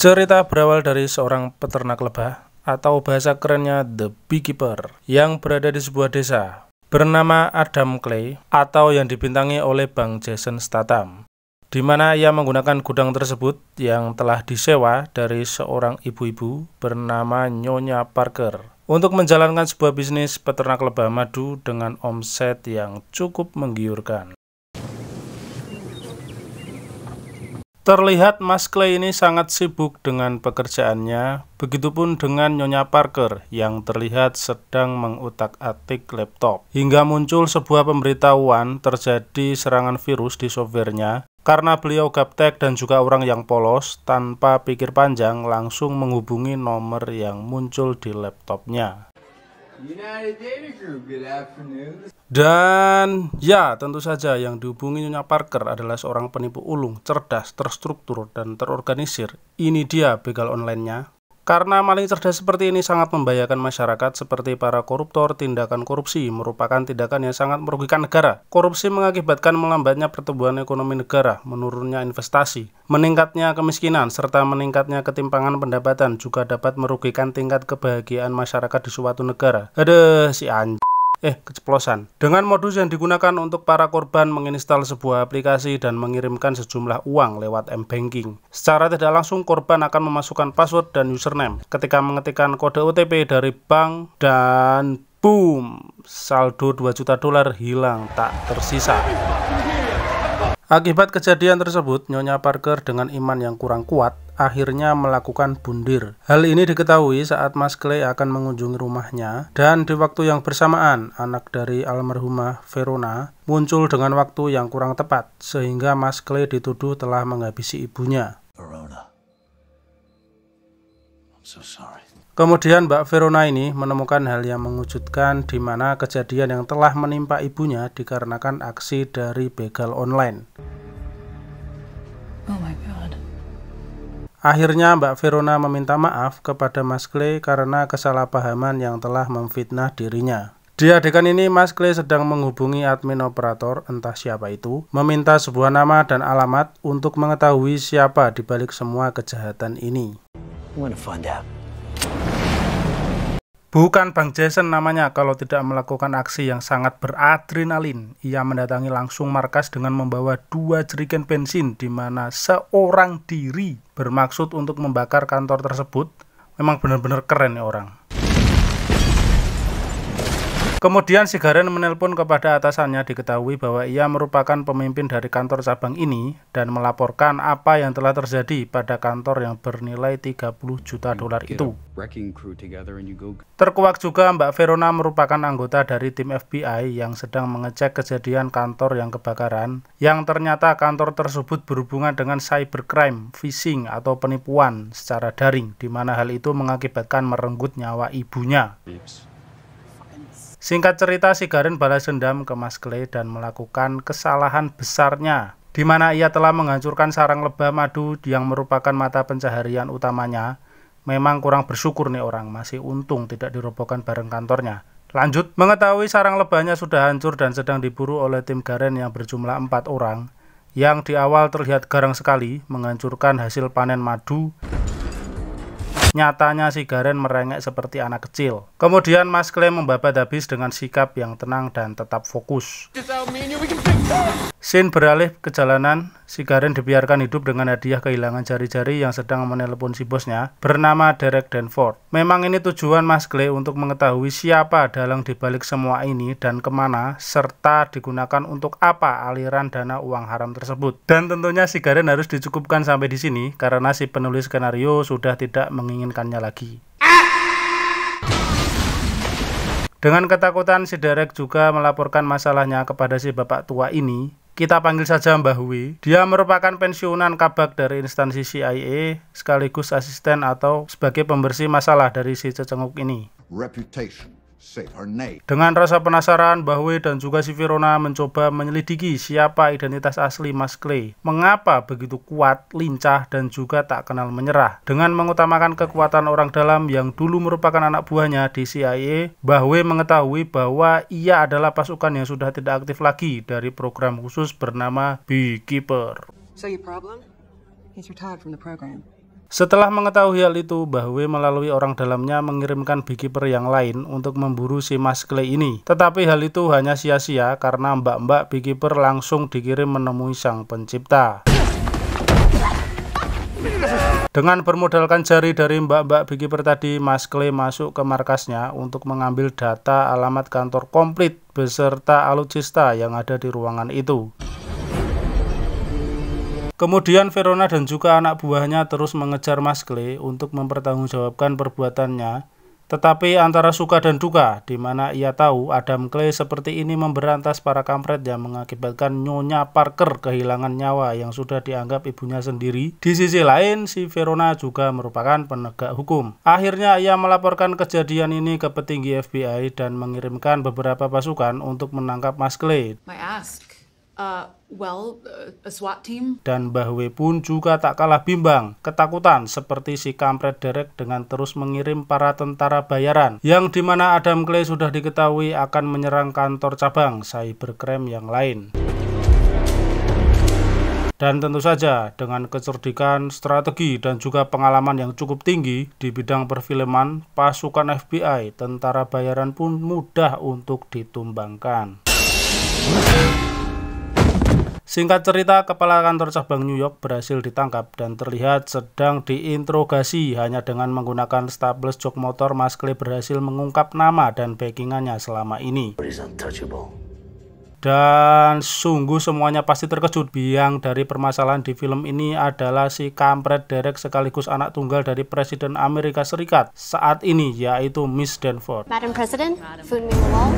Cerita berawal dari seorang peternak lebah, atau bahasa kerennya The Beekeeper, yang berada di sebuah desa bernama Adam Clay, atau yang dibintangi oleh Bang Jason Statham, di mana ia menggunakan gudang tersebut yang telah disewa dari seorang ibu-ibu bernama Nyonya Parker untuk menjalankan sebuah bisnis peternak lebah madu dengan omset yang cukup menggiurkan. Terlihat Mas Clay ini sangat sibuk dengan pekerjaannya, begitupun dengan Nyonya Parker yang terlihat sedang mengutak-atik laptop. Hingga muncul sebuah pemberitahuan terjadi serangan virus di softwarenya, karena beliau gaptek dan juga orang yang polos, tanpa pikir panjang langsung menghubungi nomor yang muncul di laptopnya. Dan ya, tentu saja yang dihubungi Nyonya Parker adalah seorang penipu ulung, cerdas, terstruktur, dan terorganisir. Ini dia begal online-nya. Karena maling cerdas seperti ini sangat membahayakan masyarakat seperti para koruptor, tindakan korupsi merupakan tindakan yang sangat merugikan negara. Korupsi mengakibatkan melambatnya pertumbuhan ekonomi negara, menurunnya investasi, meningkatnya kemiskinan, serta meningkatnya ketimpangan pendapatan juga dapat merugikan tingkat kebahagiaan masyarakat di suatu negara. Aduh, si keceplosan. Dengan modus yang digunakan untuk para korban menginstal sebuah aplikasi dan mengirimkan sejumlah uang lewat m-banking. Secara tidak langsung korban akan memasukkan password dan username. Ketika mengetikkan kode OTP dari bank dan boom, saldo 2 juta dolar hilang tak tersisa. Akibat kejadian tersebut, Nyonya Parker dengan iman yang kurang kuat akhirnya melakukan bundir. Hal ini diketahui saat Mas Clay akan mengunjungi rumahnya, dan di waktu yang bersamaan anak dari almarhumah Verona muncul dengan waktu yang kurang tepat, sehingga Mas Clay dituduh telah menghabisi ibunya. Verona. I'm so sorry. Kemudian Mbak Verona ini menemukan hal yang mengejutkan, di mana kejadian yang telah menimpa ibunya dikarenakan aksi dari begal online. Oh my God. Akhirnya Mbak Verona meminta maaf kepada Mas Clay karena kesalahpahaman yang telah memfitnah dirinya. Di adegan ini Mas Clay sedang menghubungi admin operator, entah siapa itu, meminta sebuah nama dan alamat untuk mengetahui siapa di balik semua kejahatan ini. Bukan Bang Jason namanya kalau tidak melakukan aksi yang sangat beradrenalin. Ia mendatangi langsung markas dengan membawa 2 jerigen bensin, di mana seorang diri bermaksud untuk membakar kantor tersebut. Memang benar-benar keren ya orang. Kemudian si Garen menelpon kepada atasannya, diketahui bahwa ia merupakan pemimpin dari kantor cabang ini dan melaporkan apa yang telah terjadi pada kantor yang bernilai 30 juta dolar itu. Terkuak juga Mbak Verona merupakan anggota dari tim FBI yang sedang mengecek kejadian kantor yang kebakaran, yang ternyata kantor tersebut berhubungan dengan cybercrime, phishing atau penipuan secara daring, di mana hal itu mengakibatkan merenggut nyawa ibunya. Singkat cerita, si Garen balas dendam ke Mas Clay dan melakukan kesalahan besarnya, di mana ia telah menghancurkan sarang lebah madu yang merupakan mata pencaharian utamanya. Memang kurang bersyukur nih orang, masih untung tidak dirobohkan bareng kantornya. Lanjut, mengetahui sarang lebahnya sudah hancur dan sedang diburu oleh tim Garen yang berjumlah 4 orang, yang di awal terlihat garang sekali menghancurkan hasil panen madu. Nyatanya si Garen merengek seperti anak kecil. Kemudian Mas Clay membabat habis dengan sikap yang tenang dan tetap fokus. Scene beralih ke jalanan. Si Garen dibiarkan hidup dengan hadiah kehilangan jari-jari yang sedang menelpon si bosnya bernama Derek Danford. Memang ini tujuan Mas Clay untuk mengetahui siapa dalang dibalik semua ini dan kemana, serta digunakan untuk apa aliran dana uang haram tersebut. Dan tentunya si Garen harus dicukupkan sampai di sini karena si penulis skenario sudah tidak menginginkannya lagi. Dengan ketakutan, si Derek juga melaporkan masalahnya kepada si bapak tua ini. Kita panggil saja Mbah Hui. Dia merupakan pensiunan kabak dari instansi CIA, sekaligus asisten atau sebagai pembersih masalah dari si cecenguk ini. Dengan rasa penasaran, Mbah Hui dan juga si Verona mencoba menyelidiki siapa identitas asli Mas Clay. Mengapa begitu kuat, lincah, dan juga tak kenal menyerah. Dengan mengutamakan kekuatan orang dalam yang dulu merupakan anak buahnya di CIA, Mbah Hui mengetahui bahwa ia adalah pasukan yang sudah tidak aktif lagi dari program khusus bernama Beekeeper. So your problem? He's retired from the program. Setelah mengetahui hal itu, Mbah W melalui orang dalamnya mengirimkan beekeeper yang lain untuk memburu si Mas Clay ini. Tetapi hal itu hanya sia-sia karena mbak-mbak beekeeper langsung dikirim menemui sang pencipta. Dengan bermodalkan jari dari mbak-mbak beekeeper tadi, Mas Clay masuk ke markasnya untuk mengambil data alamat kantor komplit beserta alutsista yang ada di ruangan itu. Kemudian Verona dan juga anak buahnya terus mengejar Mas Clay untuk mempertanggungjawabkan perbuatannya. Tetapi antara suka dan duka, di mana ia tahu Adam Clay seperti ini memberantas para kampret yang mengakibatkan Nyonya Parker kehilangan nyawa yang sudah dianggap ibunya sendiri. Di sisi lain, si Verona juga merupakan penegak hukum. Akhirnya ia melaporkan kejadian ini ke petinggi FBI dan mengirimkan beberapa pasukan untuk menangkap Mas Clay. A SWAT team. Dan Mbah W pun juga tak kalah bimbang, ketakutan seperti si kampret Derek dengan terus mengirim para tentara bayaran, yang dimana Adam Clay sudah diketahui akan menyerang kantor cabang cybercrime yang lain. Dan tentu saja dengan kecerdikan, strategi, dan juga pengalaman yang cukup tinggi di bidang perfilman, pasukan FBI, tentara bayaran pun mudah untuk ditumbangkan. Singkat cerita, kepala kantor cabang New York berhasil ditangkap dan terlihat sedang diinterogasi. Hanya dengan menggunakan staples jok motor, Mas Clay berhasil mengungkap nama dan backingannya selama ini. Dan sungguh semuanya pasti terkejut. Biang dari permasalahan di film ini adalah si kampret Derek sekaligus anak tunggal dari Presiden Amerika Serikat saat ini, yaitu Miss Danforth. Madam President, Foon Ming Wall.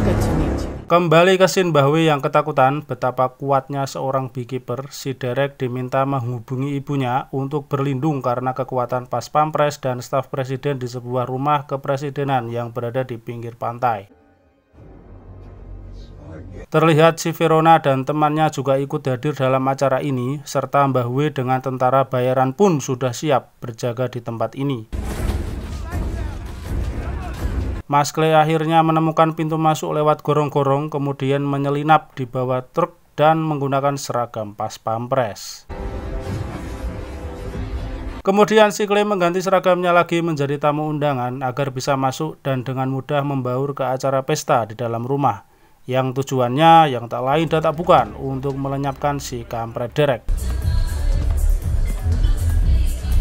Good to meet you. Kembali ke scene Mbah W yang ketakutan betapa kuatnya seorang beekeeper, si Derek diminta menghubungi ibunya untuk berlindung karena kekuatan pas pampres dan staf presiden di sebuah rumah kepresidenan yang berada di pinggir pantai. Terlihat si Verona dan temannya juga ikut hadir dalam acara ini, serta Mbah W dengan tentara bayaran pun sudah siap berjaga di tempat ini. Mas Clay akhirnya menemukan pintu masuk lewat gorong-gorong, kemudian menyelinap di bawah truk dan menggunakan seragam pas pampres. Kemudian si Clay mengganti seragamnya lagi menjadi tamu undangan agar bisa masuk dan dengan mudah membaur ke acara pesta di dalam rumah, yang tujuannya yang tak lain dan tak bukan untuk melenyapkan si kampret Derek.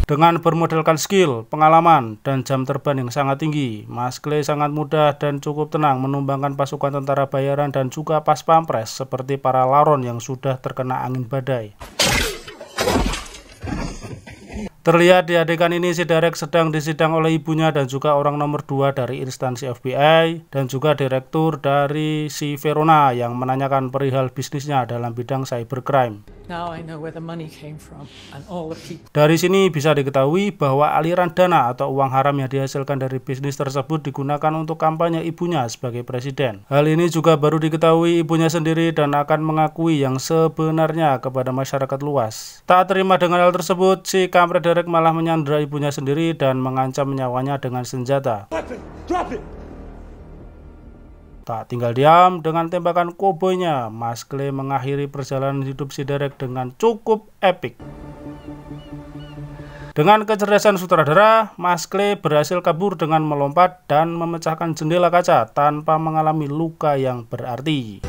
Dengan bermodalkan skill, pengalaman, dan jam terbang yang sangat tinggi, Mas Clay sangat mudah dan cukup tenang menumbangkan pasukan tentara bayaran dan juga pas pampres seperti para laron yang sudah terkena angin badai. Terlihat di adegan ini si Derek sedang disidang oleh ibunya dan juga orang nomor 2 dari instansi FBI dan juga direktur dari si Verona yang menanyakan perihal bisnisnya dalam bidang cybercrime. Dari sini bisa diketahui bahwa aliran dana atau uang haram yang dihasilkan dari bisnis tersebut digunakan untuk kampanye ibunya sebagai presiden. Hal ini juga baru diketahui ibunya sendiri dan akan mengakui yang sebenarnya kepada masyarakat luas. Tak terima dengan hal tersebut, si kampret Derek malah menyandera ibunya sendiri dan mengancam nyawanya dengan senjata. Tak tinggal diam, dengan tembakan koboynya, Mas Clay mengakhiri perjalanan hidup si Derek dengan cukup epik. Dengan kecerdasan sutradara, Mas Clay berhasil kabur dengan melompat dan memecahkan jendela kaca tanpa mengalami luka yang berarti.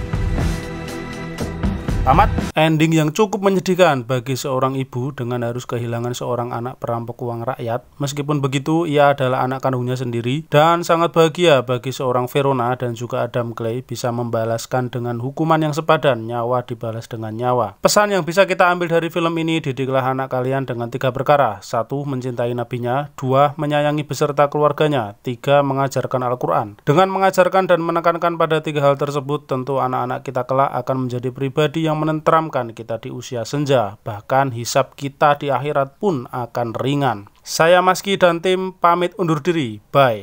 Tamat. Ending yang cukup menyedihkan bagi seorang ibu dengan harus kehilangan seorang anak perampok uang rakyat. Meskipun begitu, ia adalah anak kandungnya sendiri dan sangat bahagia bagi seorang Verona dan juga Adam Clay bisa membalaskan dengan hukuman yang sepadan, nyawa dibalas dengan nyawa. Pesan yang bisa kita ambil dari film ini, didiklah anak kalian dengan 3 perkara. 1. Mencintai nabinya. 2. Menyayangi beserta keluarganya. 3. Mengajarkan Al-Quran. Dengan mengajarkan dan menekankan pada 3 hal tersebut, tentu anak-anak kita kelak akan menjadi pribadi yang menenteramkan kita di usia senja, bahkan hisab kita di akhirat pun akan ringan. Saya Maski dan tim pamit undur diri, bye.